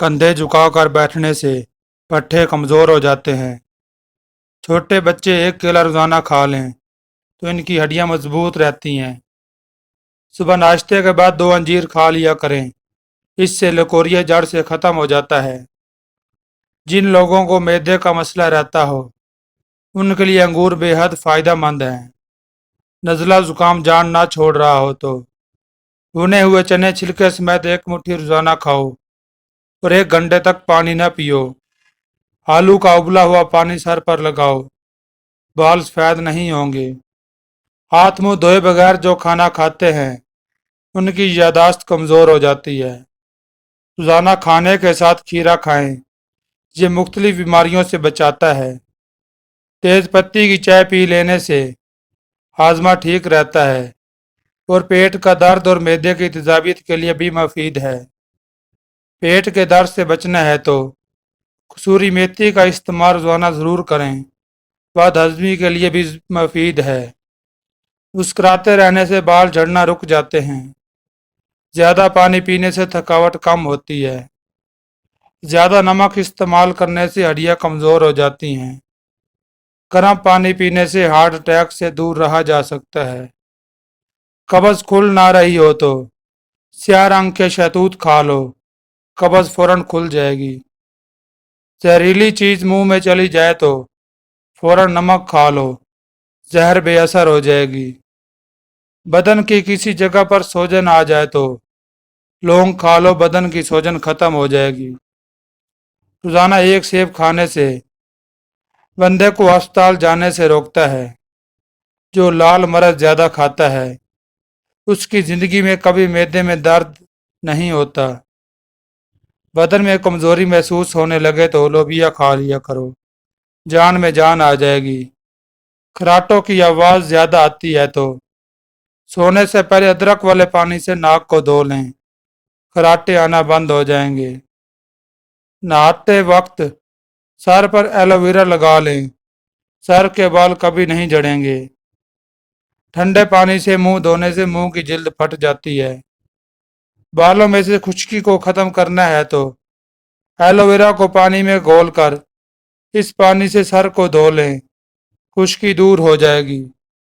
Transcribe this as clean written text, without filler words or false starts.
कंधे झुकाकर बैठने से पट्टे कमज़ोर हो जाते हैं। छोटे बच्चे एक केला रोज़ाना खा लें तो इनकी हड्डियां मजबूत रहती हैं। सुबह नाश्ते के बाद 2 अंजीर खा लिया करें, इससे लकोरिया जड़ से ख़त्म हो जाता है। जिन लोगों को मैदे का मसला रहता हो उनके लिए अंगूर बेहद फ़ायदेमंद हैं। नज़ला ज़ुकाम जान ना छोड़ रहा हो तो भुने हुए चने छिलके समेत एक मुट्ठी रोज़ाना खाओ और 1 घंटे तक पानी न पियो। आलू का उबला हुआ पानी सर पर लगाओ, बाल सफ़ेद नहीं होंगे। हाथ मुंह धोए बगैर जो खाना खाते हैं उनकी यादाश्त कमज़ोर हो जाती है। रोज़ाना खाने के साथ खीरा खाएं, ये मुख्तलिफ बीमारियों से बचाता है। तेज़ पत्ती की चाय पी लेने से हाजमा ठीक रहता है और पेट का दर्द और मैदे की तेजाबियत के लिए भी मुफीद है। पेट के दर्द से बचना है तो कसूरी मेथी का इस्तेमाल रोज़ाना ज़रूर करें, बद हज़मी के लिए भी मुफीद है। मुस्कुराते रहने से बाल झड़ना रुक जाते हैं। ज़्यादा पानी पीने से थकावट कम होती है। ज़्यादा नमक इस्तेमाल करने से हड्डियाँ कमज़ोर हो जाती हैं। गर्म पानी पीने से हार्ट अटैक से दूर रहा जा सकता है। कब्ज़ खुल ना रही हो तो स्याह रंग के शहतूत खा लो, कब्ज़ फौरन खुल जाएगी। जहरीली चीज़ मुंह में चली जाए तो फौरन नमक खा लो, जहर बेअसर हो जाएगी। बदन की किसी जगह पर सूजन आ जाए तो लौंग खा लो, बदन की सूजन खत्म हो जाएगी। रोज़ाना 1 सेब खाने से बंदे को अस्पताल जाने से रोकता है। जो लाल मरच ज़्यादा खाता है उसकी ज़िंदगी में कभी मैदे में दर्द नहीं होता। बदन में कमज़ोरी महसूस होने लगे तो लोबिया खा लिया करो, जान में जान आ जाएगी। खराटों की आवाज़ ज़्यादा आती है तो सोने से पहले अदरक वाले पानी से नाक को धो लें, खराटे आना बंद हो जाएंगे। नहाते वक्त सर पर एलोवेरा लगा लें, सर के बाल कभी नहीं झड़ेंगे। ठंडे पानी से मुंह धोने से मुंह की जिल्द फट जाती है। बालों में से खुश्की को ख़त्म करना है तो एलोवेरा को पानी में घोलकर इस पानी से सर को धो लें, खुश्की दूर हो जाएगी।